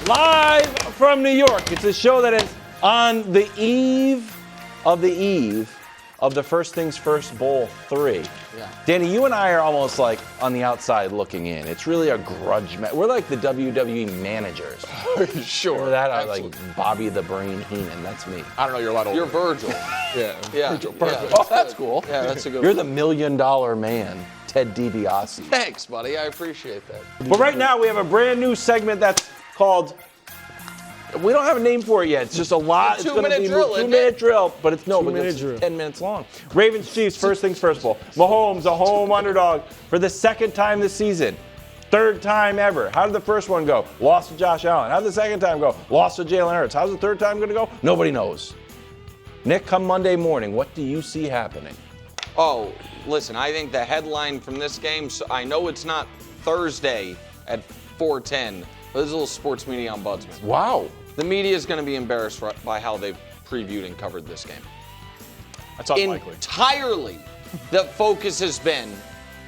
Live from New York. It's a show that is on the eve of the First Things First Bowl 3. Yeah. Danny, you and I are almost like on the outside looking in. It's really a grudge match. We're like the WWE managers. Sure. Remember that? Absolutely. Like Bobby the Brain Heenan. That's me. I don't know, you're a lot older. You're Virgil. Yeah. Virgil, perfect. Oh, that's cool. Yeah, that's a good You're one. the $1 million man, Ted DiBiase. Thanks, buddy. I appreciate that. But right now we have a brand new segment that's called. We don't have a name for it yet. It's just a lot. It's a gonna 2-minute be drill, isn't 2-minute it? drill, but it's no, but 2-minute it's drill. 10 minutes long. Ravens Chiefs, First Things First Bowl. Mahomes, a home underdog for the second time this season. Third time ever. How did the first one go? Lost to Josh Allen. How did the second time go? Lost to Jalen Hurts. How's the third time going to go? Nobody knows. Nick, come Monday morning, what do you see happening? Oh, listen, I think the headline from this game, so I know it's not Thursday at 4:10, but there's a little sports media ombudsman. Wow. The media is going to be embarrassed by how they've previewed and covered this game. That's unlikely. Entirely, the focus has been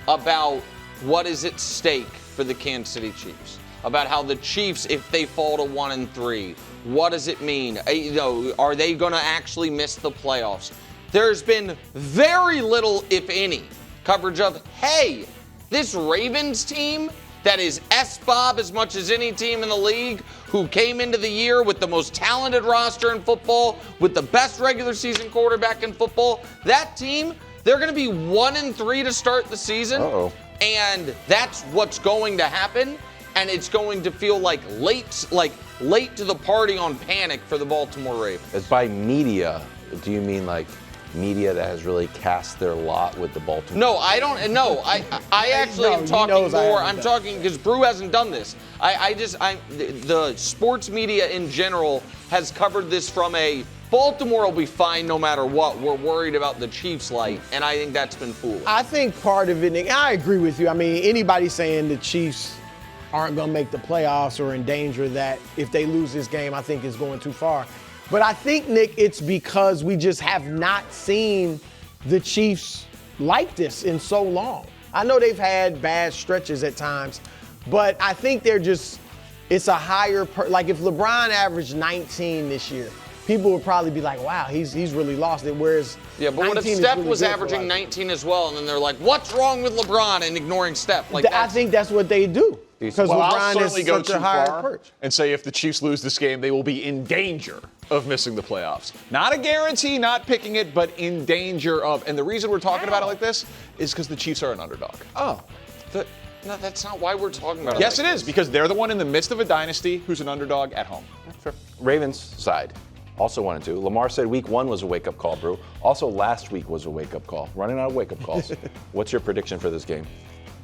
about what is at stake for the Kansas City Chiefs. About how the Chiefs, if they fall to 1-3, what does it mean? Are they going to actually miss the playoffs? There's been very little, if any, coverage of, hey, this Ravens team that is S-Bob as much as any team in the league, who came into the year with the most talented roster in football, with the best regular season quarterback in football, that team, they're going to be 1-3 to start the season. Uh-oh. And that's what's going to happen. And it's going to feel like late to the party on panic for the Baltimore Ravens. As by media, do you mean like media that has really cast their lot with the Baltimore? No, I don't. No, I actually am talking more. I'm talking because Brew hasn't done this. The sports media in general has covered this from a Baltimore will be fine no matter what. We're worried about the Chiefs light, and I think that's been foolish. I think part of it, Nick, I agree with you. I mean, anybody saying the Chiefs aren't going to make the playoffs or in danger that if they lose this game, I think is going too far. But I think, Nick, it's because we just have not seen the Chiefs like this in so long. I know they've had bad stretches at times, but I think it's a higher, like if LeBron averaged 19 this year, people would probably be like, wow, he's really lost it. Whereas yeah, but what if Steph was averaging 19 as well, and then they're like, what's wrong with LeBron and ignoring Steph? I think that's what they do. Because I'll LeBron certainly is go such too a higher far perch. and say if the Chiefs lose this game, they will be in danger of missing the playoffs. Not a guarantee, not picking it, but in danger of. And the reason we're talking about it like this is because the Chiefs are an underdog. Oh, no, that's not why we're talking about it. Yes, it is, because they're the one in the midst of a dynasty who's an underdog at home. Ravens side. Also wanted to. Lamar said week 1 was a wake-up call, Brew. Also last week was a wake-up call. Running out of wake-up calls. What's your prediction for this game?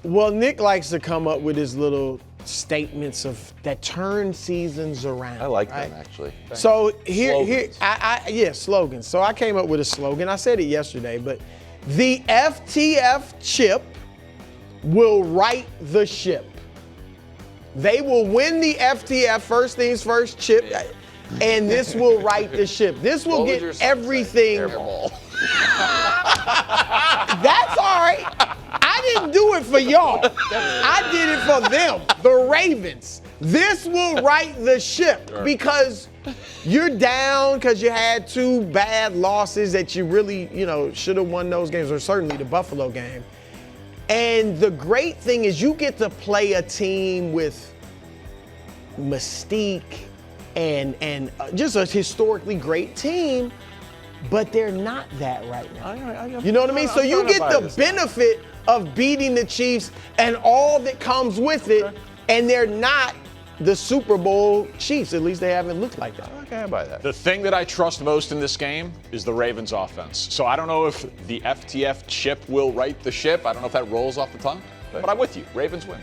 Well, Nick likes to come up with his little statements that turn seasons around. I like right? them, actually. So here, Slogans. slogans. So I came up with a slogan. I said it yesterday, but the FTF chip will right the ship. They will win the FTF, first things first chip, and this will right the ship. This will What would your get son everything. Airball. That's all right. I didn't do it for y'all. I did it for them, the Ravens. This will right the ship because you're down because you had 2 bad losses that you really, should have won those games, or certainly the Buffalo game. And the great thing is you get to play a team with mystique and just a historically great team, but they're not that right now. You know what I mean? So you get the benefit of beating the Chiefs and all that comes with it, and they're not the Super Bowl Chiefs. At least they haven't looked like that. Okay, I buy that. The thing that I trust most in this game is the Ravens offense. So I don't know if the FTF chip will right the ship. I don't know if that rolls off the tongue, but I'm with you. Ravens win.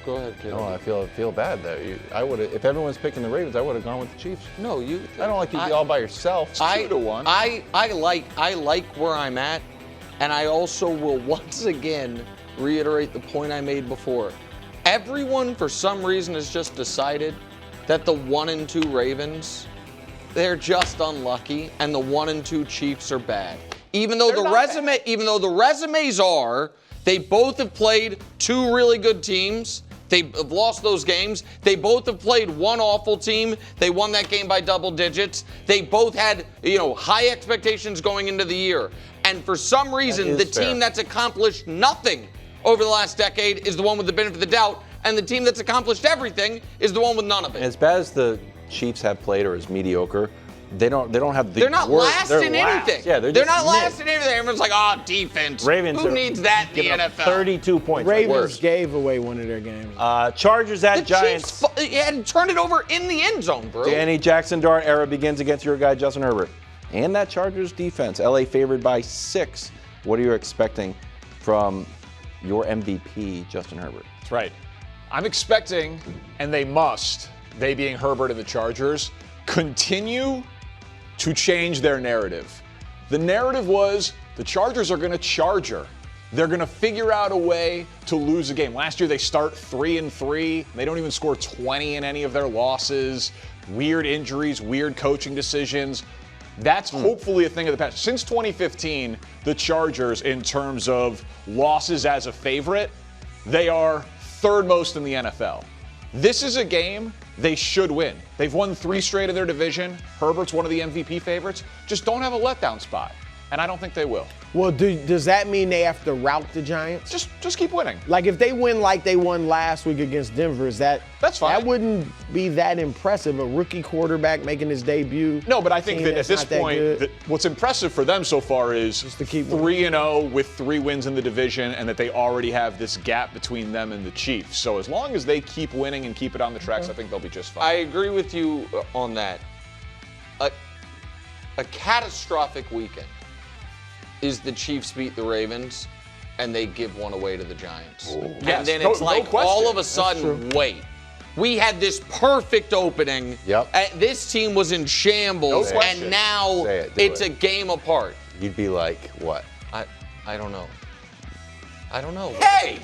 Go ahead, kid. No, I feel bad though. I would have, if everyone's picking the Ravens, I would have gone with the Chiefs. No, you. I don't like you to be all by yourself. It's 2-1. I like where I'm at, and I also will once again reiterate the point I made before. Everyone, for some reason, has just decided that the 1-2 Ravens, they're just unlucky, and the 1-2 Chiefs are bad. Even though the resumes are, they both have played 2 really good teams. They've lost those games. They both have played one awful team. They won that game by double digits. They both had, high expectations going into the year. And for some reason, the team that's accomplished nothing over the last decade is the one with the benefit of the doubt, and the team that's accomplished everything is the one with none of it. As bad as the Chiefs have played or as mediocre, they don't have the They're not worst. last They're in last. anything. Yeah, they're not last in anything. Everyone's like, defense. Ravens Who needs that in the giving up NFL? 32 points. Ravens gave away one of their games. Chargers at The Giants. Chiefs had turned it over in the end zone, bro. Danny Jackson Dart era begins against your guy Justin Herbert. And that Chargers defense. LA favored by 6. What are you expecting from your MVP, Justin Herbert? That's right. I'm expecting, and they must, they being Herbert and the Chargers, continue to change their narrative. The narrative was the Chargers are going to charger. They're going to figure out a way to lose a game. Last year they start 3-3. They don't even score 20 in any of their losses. Weird injuries, weird coaching decisions. That's hopefully a thing of the past. Since 2015, the Chargers, in terms of losses as a favorite, they are third most in the NFL. This is a game they should win. They've won 3 straight of their division. Herbert's one of the MVP favorites. Just don't have a letdown spot. And I don't think they will. Well, does that mean they have to rout the Giants? Just keep winning. Like if they win like they won last week against Denver, that's fine. That wouldn't be that impressive. A rookie quarterback making his debut. No, but I think that at this point, what's impressive for them so far is just to keep 3-0 with 3 wins in the division, and that they already have this gap between them and the Chiefs. So as long as they keep winning and keep it on the tracks, I think they'll be just fine. I agree with you on that. A catastrophic weekend is the Chiefs beat the Ravens and they give one away to the Giants. Yes, And then it's no like question. all of a sudden, wait. We had this perfect opening. Yep. This team was in shambles, No question. and now it's a game apart. You'd be like, what? I don't know. I don't know. Hey!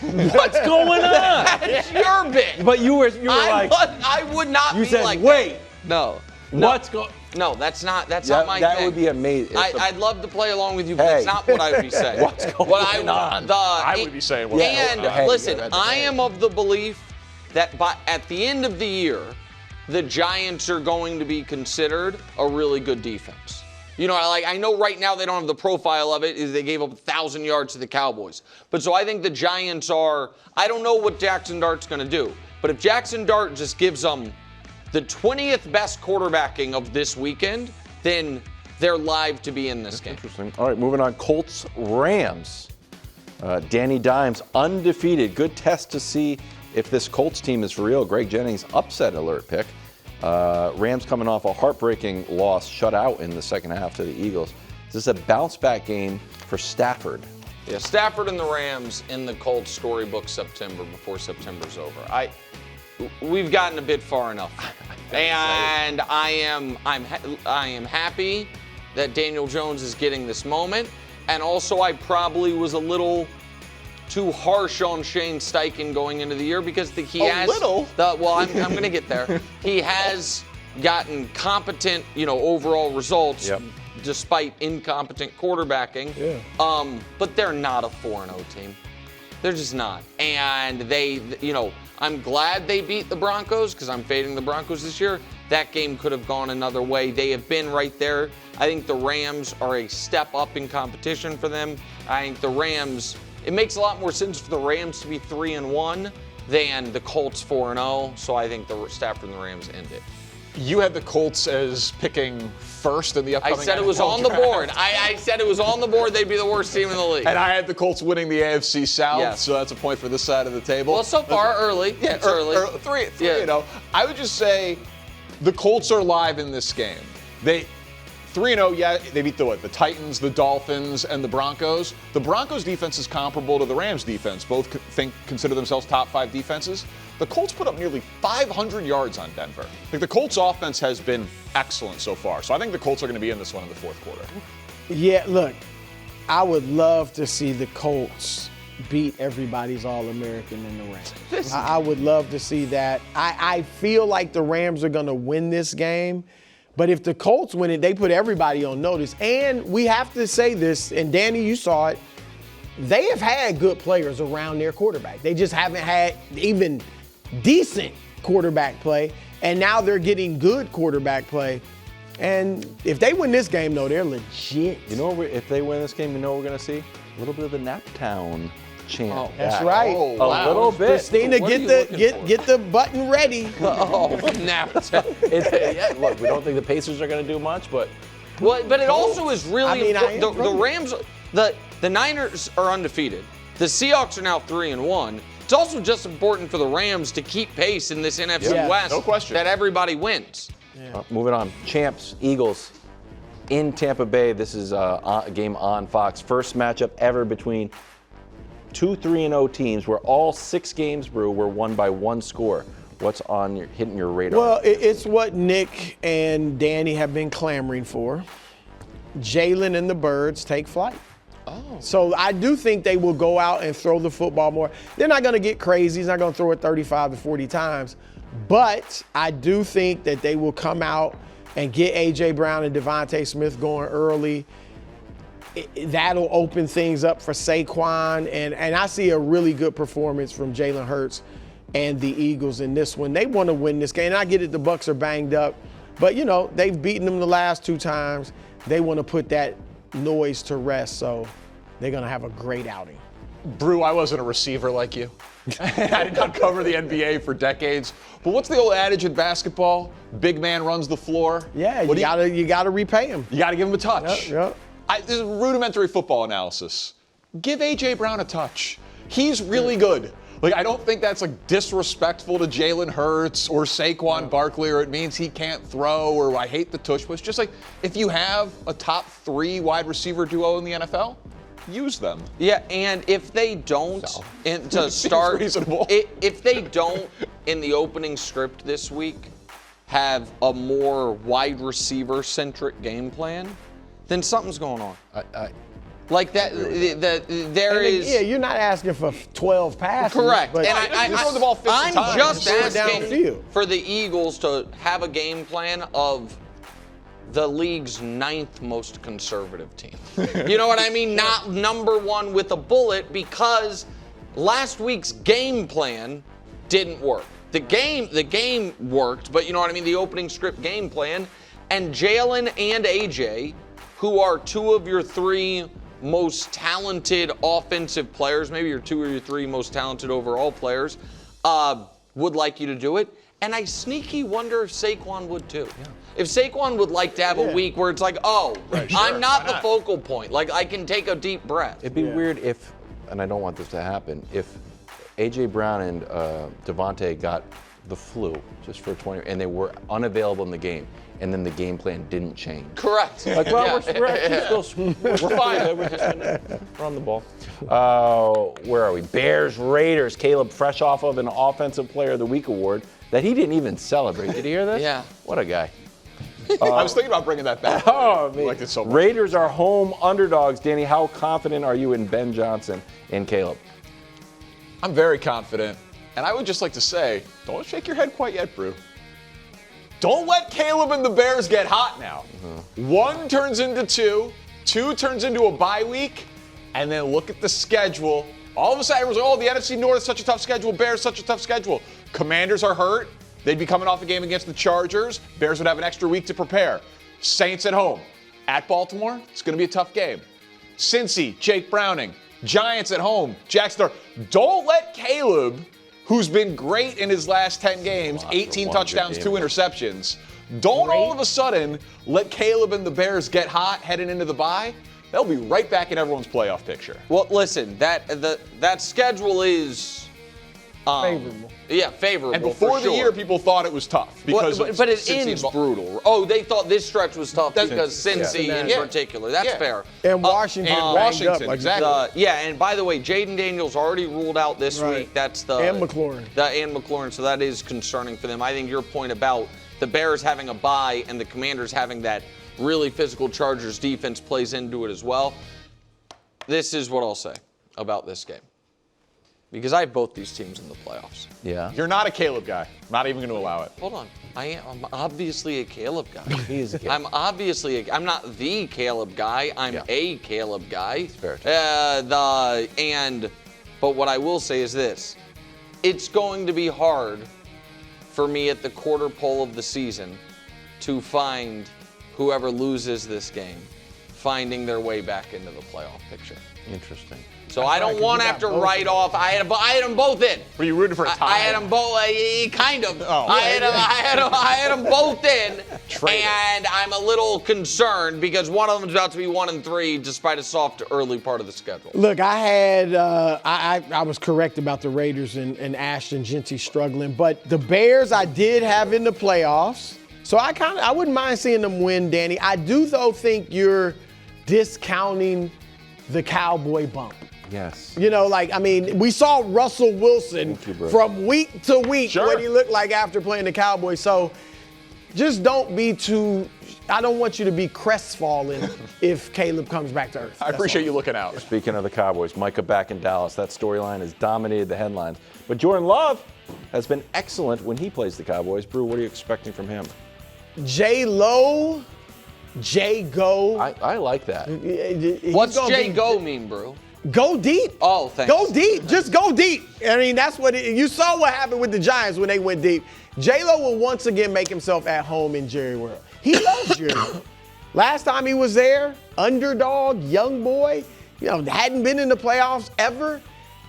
What's going on? That's your bit. But you were like, I would not you be said, like wait. that. No. What's going? No, that's not my thing. That would be amazing. I'd love to play along with you, but that's not what I would be saying. What's going on? I would be saying what's And going on. listen, I am of the belief that at the end of the year, the Giants are going to be considered a really good defense. I know right now they don't have the profile of it. Is they gave up 1,000 yards to the Cowboys. But so I think the Giants are, I don't know what Jackson Dart's going to do. But if Jackson Dart just gives them the 20th best quarterbacking of this weekend, then they're live to be in this game. Interesting. All right, moving on. Colts, Rams. Danny Dimes, undefeated. Good test to see if this Colts team is for real. Greg Jennings, upset alert pick. Rams coming off a heartbreaking loss, shut out in the second half to the Eagles. Is this a bounce-back game for Stafford? Yeah, Stafford and the Rams in the Colts storybook before September's over. We've gotten a bit far enough, and I am happy that Daniel Jones is getting this moment, and also I probably was a little too harsh on Shane Steichen going into the year because I'm going to get there. He has gotten competent, overall results. Yep. Despite incompetent quarterbacking. Yeah. But they're not a 4-0 team. They're just not. And I'm glad they beat the Broncos because I'm fading the Broncos this year. That game could have gone another way. They have been right there. I think the Rams are a step up in competition for them. I think the Rams, it makes a lot more sense for the Rams to be 3-1 than the Colts 4-0. So I think the Stafford and the Rams end it. You had the Colts as picking first in the upcoming I said it was NFL on the draft. board. I said it was on the board. They'd be the worst team in the league. And I had the Colts winning the AFC South, Yes. so that's a point for this side of the table. Well, so far, early. Yeah, It's early. Three, Yeah. I would just say the Colts are live in this game. They 3-0, yeah, they beat the Titans, the Dolphins, and the Broncos. The Broncos defense is comparable to the Rams defense. Both consider themselves top 5 defenses. The Colts put up nearly 500 yards on Denver. The Colts offense has been excellent so far. So I think the Colts are going to be in this one in the fourth quarter. Yeah, look, I would love to see the Colts beat everybody's All-American in the Rams. I would love to see that. I feel like the Rams are going to win this game. But if the Colts win it, they put everybody on notice. And we have to say this, and Danny, you saw it, they have had good players around their quarterback. They just haven't had even decent quarterback play, and now they're getting good quarterback play. And if they win this game, though, they're legit. You know, if they win this game, you know what we're going to see? A little bit of the Naptown chant. Oh, That's right. Oh, A little bit. Christina, What are you get looking the button ready. Oh, napped. Yeah, look, we don't think the Pacers are going to do much, but Well, but it also is really important. The right. Rams, the Niners are undefeated. The Seahawks are now 3-1. It's also just important for the Rams to keep pace in this NFC Yeah, West. no question. That everybody wins. moving on. Champs, Eagles in Tampa Bay. This is a game on Fox. First matchup ever between two 3-0 teams where all 6 games, Brew, were won by 1 score. What's hitting your radar? Well, it's what Nick and Danny have been clamoring for. Jalen and the Birds take flight. So I do think they will go out and throw the football more. They're not going to get crazy. He's not going to throw it 35 to 40 times. But I do think that they will come out and get A.J. Brown and Devontae Smith going early. That'll open things up for Saquon. And I see a really good performance from Jalen Hurts and the Eagles in this one. They want to win this game. And I get it, the Bucs are banged up. But, you know, they've beaten them the last 2 times. They want to put that noise to rest. So they're going to have a great outing. Brew, I wasn't a receiver like you. I did not cover the NBA for decades. But what's the old adage in basketball? Big man runs the floor. Yeah, What you gotta repay him. You got to give him a touch. Yep. This is rudimentary football analysis. Give A.J. Brown a touch. He's really good. Like, I don't think that's like disrespectful to Jalen Hurts or Saquon Barkley, or it means he can't throw, or I hate the tush push. Just like if you have a top 3 wide receiver duo in the NFL, use them. Yeah, and if they don't, and to start, reasonable. If they don't in the opening script this week have a more wide receiver centric game plan, then something's going on. Like that, there is. Yeah, you're not asking for 12 passes. Correct. But And I throw the ball 50 I'm times. just Throw it asking downfield. for the Eagles to have a game plan of the league's 9th most conservative team. You know what I mean? Not number 1 with a bullet, because last week's game plan didn't work. The game worked, but you know what I mean? The opening script game plan. And Jalen and AJ, who are 2 of your 3 most talented offensive players, maybe your 2 or your 3 most talented overall players, would like you to do it. And I sneaky wonder if Saquon would too. Yeah. If Saquon would like to have a week where it's like, I'm not the focal point. Like, I can take a deep breath. It'd be weird if, and I don't want this to happen, if A.J. Brown and Devontae got the flu just for 20, and they were unavailable in the game, and then the game plan didn't change. Correct. Like, well, we're fine. We're on the ball. Where are we? Bears, Raiders. Caleb, fresh off of an Offensive Player of the Week award that he didn't even celebrate. Did you hear this? Yeah. What a guy. I was thinking about bringing that back. Oh, man. I liked it so much. Raiders are home underdogs. Danny, how confident are you in Ben Johnson and Caleb? I'm very confident. And I would just like to say, don't shake your head quite yet, Brew. Don't let Caleb and the Bears get hot now. 1 turns into 2, 2 turns into a bye week, and then look at the schedule. All of a sudden, everyone's like, the NFC North is such a tough schedule, Bears such a tough schedule. Commanders are hurt. They'd be coming off a game against the Chargers. Bears would have an extra week to prepare. Saints at home. At Baltimore, it's going to be a tough game. Cincy, Jake Browning. Giants at home. Jackson. Don't let Caleb, who's been great in his last 10 games, 18 touchdowns, 2 interceptions. Don't all of a sudden let Caleb and the Bears get hot heading into the bye. They'll be right back in everyone's playoff picture. Well, listen, that schedule is Favorable. Yeah, favorable. And before for the sure. year, people thought it was tough. Because but it ends brutal. Oh, they thought this stretch was tough because Cincy in Yeah. particular. That's fair. And Washington, and banged Washington, up, like exactly. Yeah, and by the way, Jaden Daniels already ruled out this Right. week. That's the And McLaurin. And McLaurin. So that is concerning for them. I think your point about the Bears having a bye and the Commanders having that really physical Chargers defense plays into it as well. This is what I'll say about this game. because I have both these teams in the playoffs. Yeah. You're not a Caleb guy. Not even going to allow it. Hold on. I'm obviously a Caleb guy. He is a Caleb. I'm not the Caleb guy. I'm a Caleb guy. Fair. But what I will say is this. It's going to be hard for me at the quarter pole of the season to find whoever loses this game finding their way back into the playoff picture. Interesting. So I don't want to have to write off. I had them both in. Were you rooting for a tie? I had them both, kind of. Oh. I had them both in, and I'm a little concerned because one of them is about to be 1-3, despite a soft early part of the schedule. Look, I had I was correct about the Raiders and Ashton Genty struggling, but the Bears I did have in the playoffs, so I wouldn't mind seeing them win, Danny. I do though think you're discounting the Cowboy bump. Yes. You know, we saw Russell Wilson from week to week what he looked like after playing the Cowboys. So just don't be I don't want you to be crestfallen if Caleb comes back to earth. I appreciate you looking out. Speaking of the Cowboys, Micah back in Dallas. That storyline has dominated the headlines. But Jordan Love has been excellent when he plays the Cowboys. Brew, what are you expecting from him? J-Lo, J-Go. I like that. What's J-Go mean, bro? Go deep. Oh, thanks. Go deep. Just go deep. I mean, that's what you saw what happened with the Giants when they went deep. J-Lo will once again make himself at home in Jerry World. He loves Jerry World. Last time he was there, underdog, young boy, hadn't been in the playoffs ever.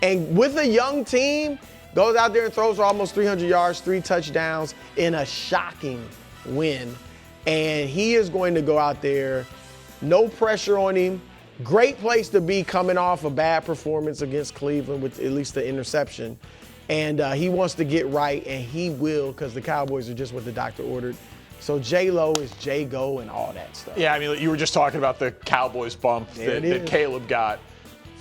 And with a young team, goes out there and throws for almost 300 yards, 3 touchdowns in a shocking win. And he is going to go out there, no pressure on him. Great place to be coming off a bad performance against Cleveland with at least the interception. And he wants to get right, and he will because the Cowboys are just what the doctor ordered. So J-Lo is J-Go and all that stuff. Yeah, I mean, you were just talking about the Cowboys bump that Caleb got.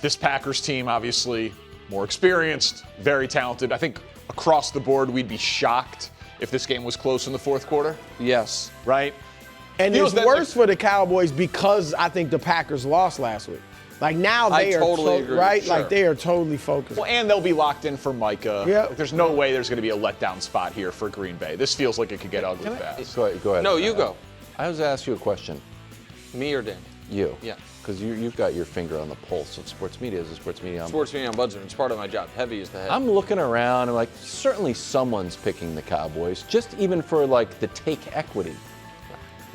This Packers team, obviously, more experienced, very talented. I think across the board, we'd be shocked if this game was close in the fourth quarter. Yes. Right? And it's worse for the Cowboys because I think the Packers lost last week. Like now they agree. Right? Sure. Like they are totally focused. Well, and they'll be locked in for Micah. Yeah. Like, there's no way there's going to be a letdown spot here for Green Bay. This feels like it could get ugly fast. Go ahead. No, you go. I was ask you a question. Me or Dan? You. Yeah. Because you've got your finger on the pulse of sports media as a sports media. Sports media ombudsman. It's part of my job. Heavy is the head. I'm looking around and certainly someone's picking the Cowboys, just even for the take equity.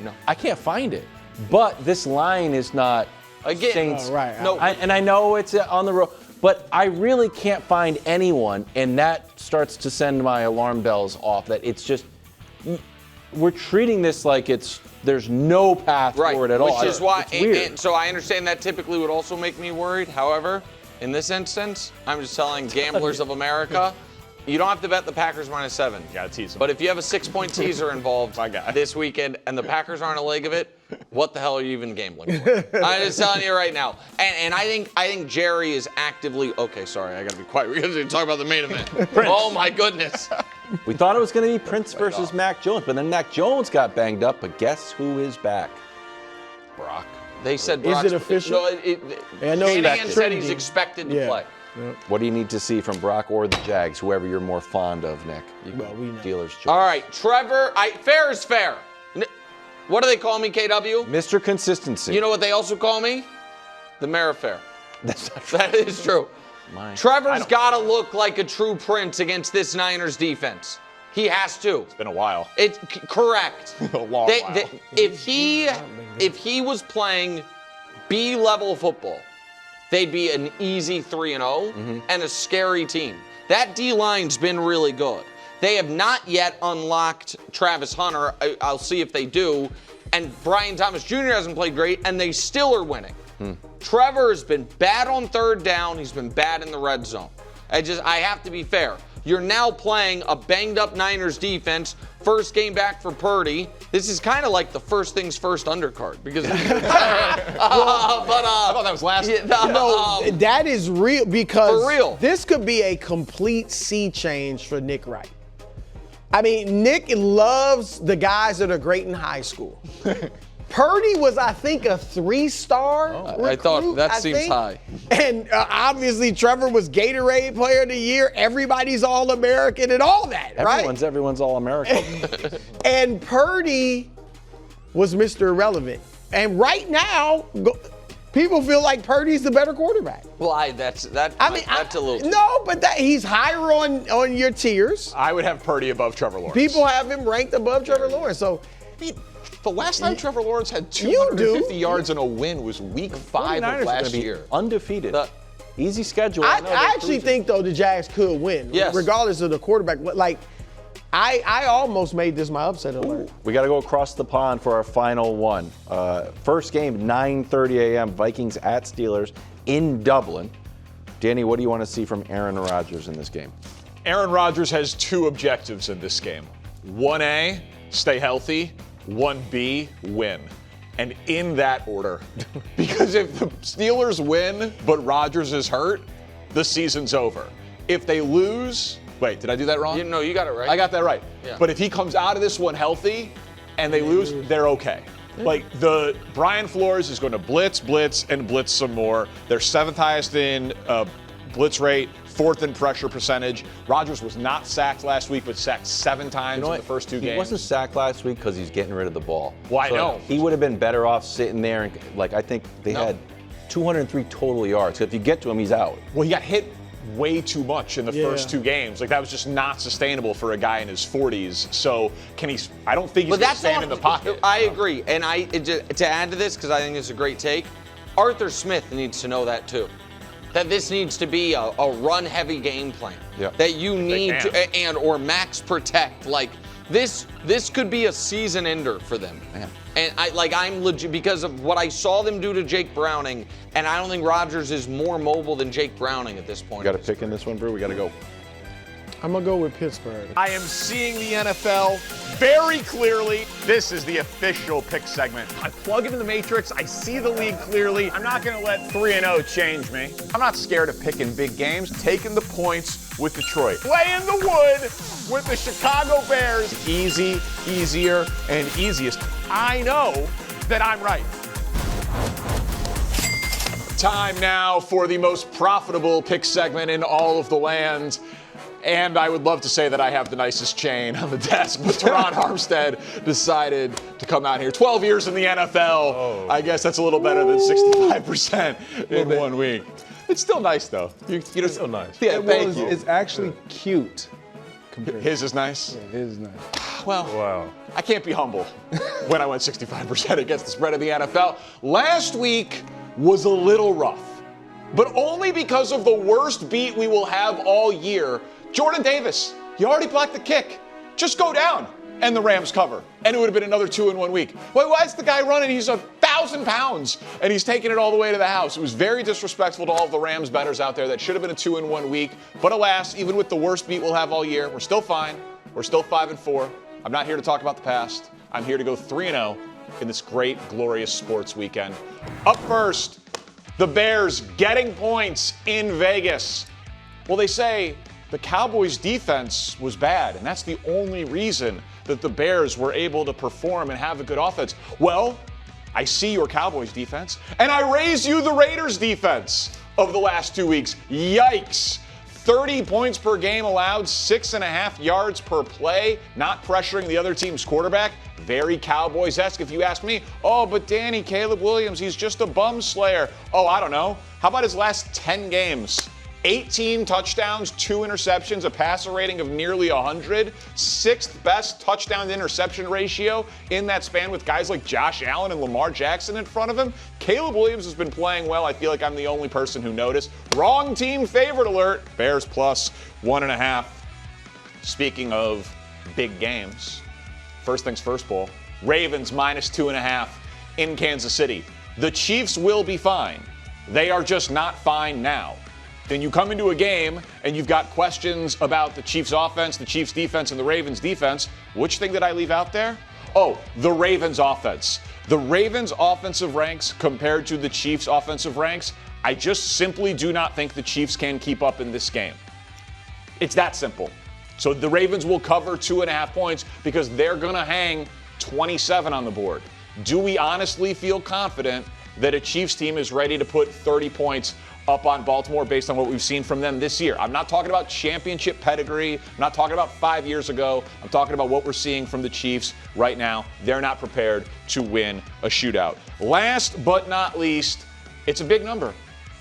No. I can't find it. But this line is not Saints. Right. No. And I know it's on the road, but I really can't find anyone, and that starts to send my alarm bells off that it's just, we're treating this like there's no path forward at all. Which is why, it's weird. and so I understand that typically would also make me worried. However, in this instance, I'm just telling gamblers of America, you don't have to bet the Packers -7. You got to tease them. But if you have a 6-point teaser involved My guy. this weekend and the Packers aren't a leg of it, what the hell are you even gambling for? I'm just telling you right now. And I think Jerry is actively sorry, I gotta be quiet. We're gonna talk about the main event. Oh my goodness. We thought it was going to be Prince versus Mac Jones, but then Mac Jones got banged up. But guess who is back? Brock. They said Is Brock's, it official? No, Shanahan said he's expected to play. What do you need to see from Brock or the Jags, whoever you're more fond of, Nick? Well, we know. Dealer's choice. All right, Trevor, fair is fair. What do they call me, KW? Mr. Consistency. You know what they also call me? The Mayor of Fair. That is true. Trevor's got to look like a true prince against this Niners defense. He has to. It's been a while. It's correct. A long while. If he was playing B-level football, they'd be an easy 3-0 and a scary team. That D-line's been really good. They have not yet unlocked Travis Hunter. I'll see if they do. And Brian Thomas Jr. hasn't played great, and they still are winning. Trevor has been bad on third down. He's been bad in the red zone. I have to be fair. You're now playing a banged-up Niners defense. First game back for Purdy. This is kind of like the first things first undercard because. I thought that was last. No, that is real because for real. This could be a complete sea change for Nick Wright. I mean, Nick loves the guys that are great in high school. Purdy was, I think, a 3-star recruit. I thought that seems think. high. And obviously, Trevor was Gatorade Player of the Year. Everybody's All-American and all that, right? Everyone's All-American. And Purdy was Mr. Irrelevant. And right now, people feel like Purdy's the better quarterback. Well, that's a little. No, but he's higher on your tiers. I would have Purdy above Trevor Lawrence. People have him ranked above Trevor Lawrence. So, I mean, the last time Trevor Lawrence had 250 yards in a win was week 5 of last year. Undefeated. Easy schedule. I actually think, though, the Jags could win, regardless of the quarterback. Like, I almost made this my upset alert. We got to go across the pond for our final one. First game, 9:30 a.m., Vikings at Steelers in Dublin. Danny, what do you want to see from Aaron Rodgers in this game? Aaron Rodgers has 2 objectives in this game. 1A, stay healthy. 1B, win. And in that order. Because if the Steelers win, but Rodgers is hurt, the season's over. If they lose, wait, did I do that wrong? No, you got it right. I got that right. Yeah. But if he comes out of this one healthy and they lose, they're okay. Like Brian Flores is going to blitz, and blitz some more. They're 7th highest in blitz rate, 4th in pressure percentage. Rodgers was not sacked last week, but sacked 7 times in the first 2 games. He wasn't sacked last week because he's getting rid of the ball. Well, I know. He would have been better off sitting there and, I think they had 203 total yards. If you get to him, he's out. Well, he got hit way too much in the first 2 games. Like, that was just not sustainable for a guy in his 40s. So I don't think he's going to stand in the pocket. I agree. And to add to this, because I think it's a great take, Arthur Smith needs to know that too. That this needs to be a run-heavy game plan. Yeah. That you need to, or max protect. Like, this could be a season ender for them. Man. And I'm legit because of what I saw them do to Jake Browning, and I don't think Rodgers is more mobile than Jake Browning at this point. You got to pick in this one, Brew. We got to go. I'm going to go with Pittsburgh. I am seeing the NFL very clearly. This is the official pick segment. I plug into the matrix. I see the league clearly. I'm not going to let 3-0 change me. I'm not scared of picking big games, taking the points with Detroit. Play in the wood with the Chicago Bears. Easy, easier, and easiest. I know that I'm right. Time now for the most profitable pick segment in all of the land. And I would love to say that I have the nicest chain on the desk, but Teron Armstead decided to come out here. 12 years in the NFL. Oh. I guess that's a little better than 65% in 1 week. It's still nice, though. It's still nice. Yeah, thank you. It's actually cute. His is nice? Yeah, his is nice. Well, Wow. I can't be humble when I went 65% against the spread of the NFL. Last week was a little rough, but only because of the worst beat we will have all year. Jordan Davis, you already blocked the kick. Just go down. And the Rams cover. And it would have been another 2 in 1 week. Why is the guy running? He's 1,000 pounds. And he's taking it all the way to the house. It was very disrespectful to all of the Rams bettors out there. That should have been a 2 in 1 week. But alas, even with the worst beat we'll have all year, we're still fine. We're still 5-4. I'm not here to talk about the past. I'm here to go 3-0 in this great, glorious sports weekend. Up first, the Bears getting points in Vegas. Well, they say the Cowboys' defense was bad, and that's the only reason that the Bears were able to perform and have a good offense. Well, I see your Cowboys' defense, and I raise you the Raiders' defense of the last 2 weeks. Yikes. 30 points per game allowed, 6.5 yards per play, not pressuring the other team's quarterback. Very Cowboys-esque if you ask me. Oh, but Danny, Caleb Williams, he's just a bum slayer. Oh, I don't know. How about his last 10 games? 18 touchdowns, 2 interceptions, a passer rating of nearly 100, 6th best touchdown to interception ratio in that span with guys like Josh Allen and Lamar Jackson in front of him. Caleb Williams has been playing well. I feel like I'm the only person who noticed. Wrong team favorite alert. Bears plus 1.5. Speaking of big games, first things first, Bowl. Ravens minus 2.5 in Kansas City. The Chiefs will be fine. They are just not fine now. Then you come into a game and you've got questions about the Chiefs offense, the Chiefs defense, and the Ravens defense. Which thing did I leave out there? Oh, the Ravens offense. The Ravens offensive ranks compared to the Chiefs offensive ranks, I just simply do not think the Chiefs can keep up in this game. It's that simple. So the Ravens will cover 2.5 points because they're going to hang 27 on the board. Do we honestly feel confident that a Chiefs team is ready to put 30 points up on Baltimore based on what we've seen from them this year? I'm not talking about championship pedigree. I'm not talking about 5 years ago. I'm talking about what we're seeing from the Chiefs right now. They're not prepared to win a shootout. Last but not least, it's a big number,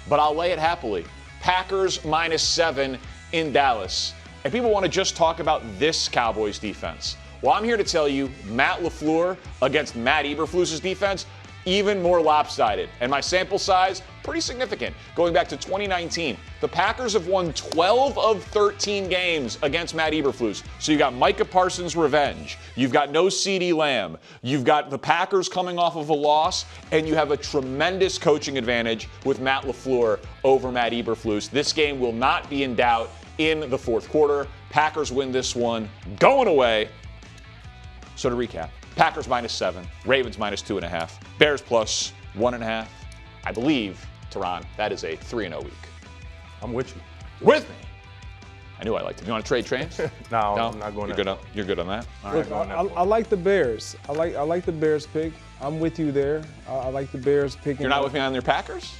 but I'll lay it happily. Packers -7 in Dallas. And people want to just talk about this Cowboys defense. Well, I'm here to tell you, Matt LaFleur against Matt Eberflus's defense, even more lopsided. And my sample size, pretty significant. Going back to 2019, the Packers have won 12 of 13 games against Matt Eberflus. So you got Micah Parsons' revenge. You've got no CeeDee Lamb. You've got the Packers coming off of a loss, and you have a tremendous coaching advantage with Matt LaFleur over Matt Eberflus. This game will not be in doubt in the fourth quarter. Packers win this one, going away. So to recap, Packers -7, Ravens -2.5, Bears +1.5. I believe, Tehran, that is a 3-0 week. I'm with you. With me. I knew I liked it. You want to trade trains? No, I'm not going to. You're good on that? All Look, right. I like the Bears. I like the Bears pick. I'm with you there. I like the Bears picking. You're not with me on your Packers?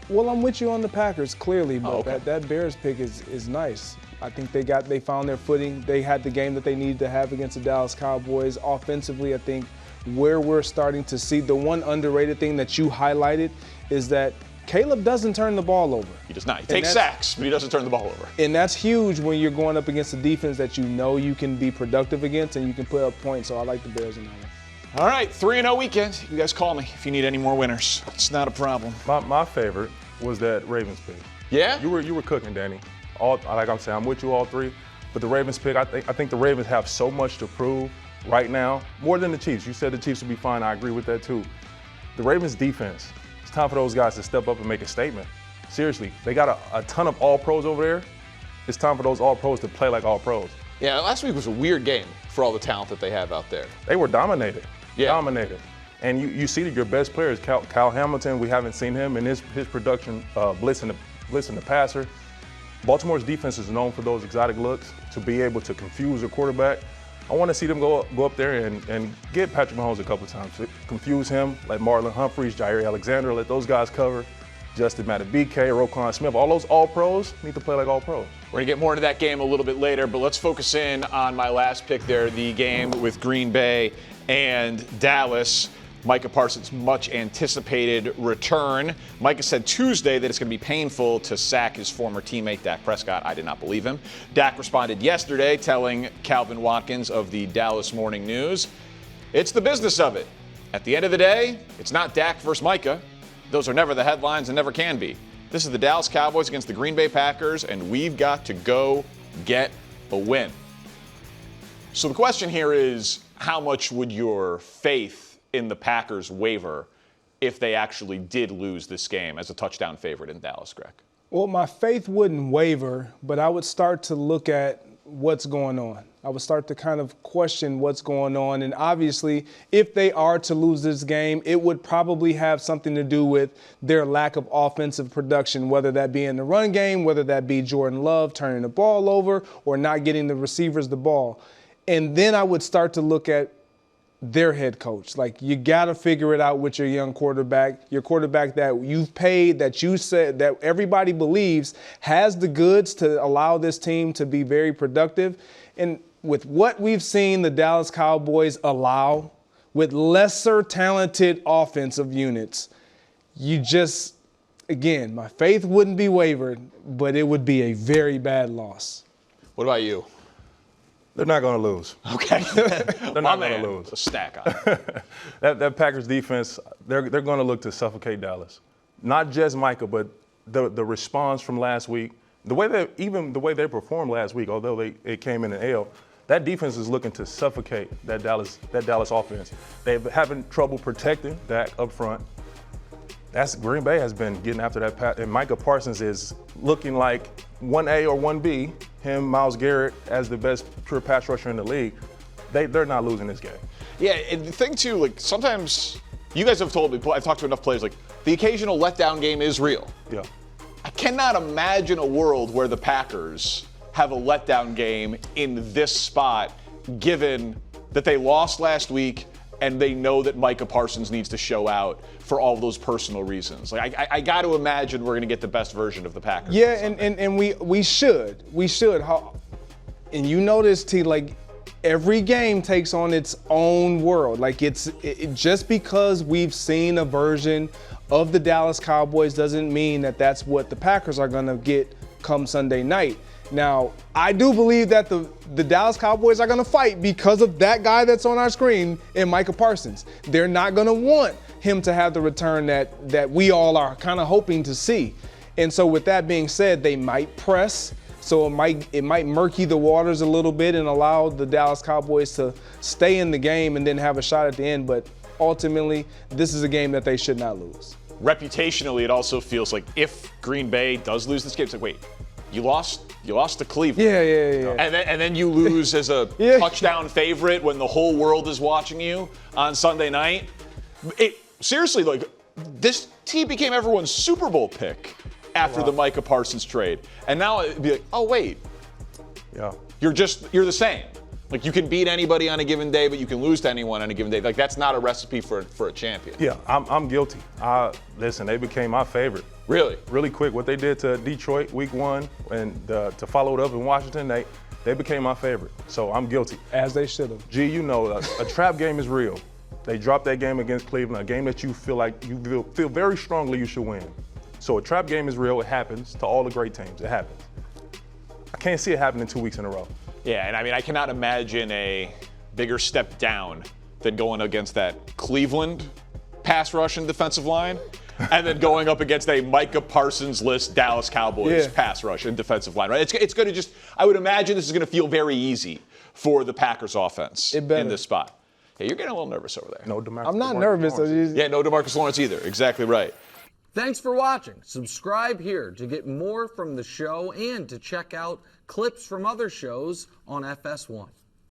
Well, I'm with you on the Packers clearly, but okay. that Bears pick is nice. I think they found their footing. They had the game that they needed to have against the Dallas Cowboys. Offensively, I think where we're starting to see the one underrated thing that you highlighted is that Caleb doesn't turn the ball over. He does not. He takes sacks, but he doesn't turn the ball over. And that's huge when you're going up against a defense that you know you can be productive against and you can put up points. So I like the Bears in that one. All right, 3-0 weekend. You guys call me if you need any more winners. It's not a problem. My favorite was that Ravens pick. Yeah? You were cooking, Danny. Like I'm saying, I'm with you all three. But the Ravens pick, I think the Ravens have so much to prove right now, more than the Chiefs. You said the Chiefs would be fine. I agree with that too. The Ravens defense, it's time for those guys to step up and make a statement. Seriously, they got a ton of all-pros over there. It's time for those all-pros to play like all-pros. Yeah, last week was a weird game for all the talent that they have out there. They were dominated. Yeah. Dominated. And you see that your best players, Kyle Hamilton, we haven't seen him in his production blitzing the passer. Baltimore's defense is known for those exotic looks, to be able to confuse a quarterback. I want to see them go up there and get Patrick Mahomes a couple of times. Confuse him, like Marlon Humphreys, Jair Alexander, let those guys cover. Justin Matabike, Roquan Smith, all those all-pros need to play like all-pros. We're going to get more into that game a little bit later, but let's focus in on my last pick there, the game with Green Bay and Dallas. Micah Parsons' much anticipated return. Micah said Tuesday that it's going to be painful to sack his former teammate, Dak Prescott. I did not believe him. Dak responded yesterday telling Calvin Watkins of the Dallas Morning News, it's the business of it. At the end of the day, it's not Dak versus Micah. Those are never the headlines and never can be. This is the Dallas Cowboys against the Green Bay Packers, and we've got to go get a win. So the question here is, how much would your faith in the Packers waver if they actually did lose this game as a touchdown favorite in Dallas, Greg? Well, my faith wouldn't waver, but I would start to look at what's going on. I would start to kind of question what's going on. And obviously, if they are to lose this game, it would probably have something to do with their lack of offensive production, whether that be in the run game, whether that be Jordan Love turning the ball over or not getting the receivers the ball. And then I would start to look at their head coach. Like, you got to figure it out with your young quarterback, your quarterback that you've paid, that you said that everybody believes has the goods to allow this team to be very productive. And with what we've seen the Dallas Cowboys allow with lesser talented offensive units, you just, again, my faith wouldn't be wavered, but it would be a very bad loss. What about you? They're not going to lose. Okay. They're not going to lose. A stack on it. that Packers defense, they're going to look to suffocate Dallas. Not just Micah, but the response from last week, the way they performed last week, although it came in an L, that defense is looking to suffocate that Dallas offense. They're having trouble protecting Dak up front. Green Bay has been getting after that pass, and Micah Parsons is looking like 1A or 1B, him, Myles Garrett, as the best pure pass rusher in the league. They're not losing this game. Yeah, and the thing too, like, sometimes you guys have told me, I've talked to enough players, like, the occasional letdown game is real. Yeah. I cannot imagine a world where the Packers have a letdown game in this spot, given that they lost last week and they know that Micah Parsons needs to show out for all those personal reasons. Like I got to imagine we're going to get the best version of the Packers. Yeah, and we should. And you notice, T, like every game takes on its own world. Like just because we've seen a version of the Dallas Cowboys doesn't mean that that's what the Packers are going to get come Sunday night. Now, I do believe that the Dallas Cowboys are going to fight because of that guy that's on our screen in Micah Parsons. They're not going to want him to have the return that we all are kind of hoping to see. And so with that being said, they might press. So it might murky the waters a little bit and allow the Dallas Cowboys to stay in the game and then have a shot at the end. But ultimately, this is a game that they should not lose. Reputationally, it also feels like if Green Bay does lose this game, it's like, wait, you lost to Cleveland. Yeah. And then you lose as a touchdown favorite when the whole world is watching you on Sunday night. Seriously, like, this team became everyone's Super Bowl pick after the Micah Parsons trade. And now it'd be like, oh, wait. Yeah. You're the same. Like, you can beat anybody on a given day, but you can lose to anyone on a given day. Like, that's not a recipe for a champion. Yeah, I'm guilty. Listen, they became my favorite. Really? Really quick, what they did to Detroit week 1 and to follow it up in Washington, they became my favorite. So I'm guilty. As they should have. G, you know, a trap game is real. They dropped that game against Cleveland, a game that you feel like you feel very strongly you should win. So a trap game is real. It happens to all the great teams. It happens. I can't see it happening 2 weeks in a row. Yeah, and I mean, I cannot imagine a bigger step down than going against that Cleveland pass rush and defensive line, and then going up against a Micah Parsons-less Dallas Cowboys pass rush and defensive line, right? It's going to just, I would imagine this is going to feel very easy for the Packers offense in this spot. Yeah, you're getting a little nervous over there. No, DeMarcus. I'm not nervous. Yeah, no DeMarcus Lawrence either. Exactly right. Thanks for watching. Subscribe here to get more from the show and to check out clips from other shows on FS1.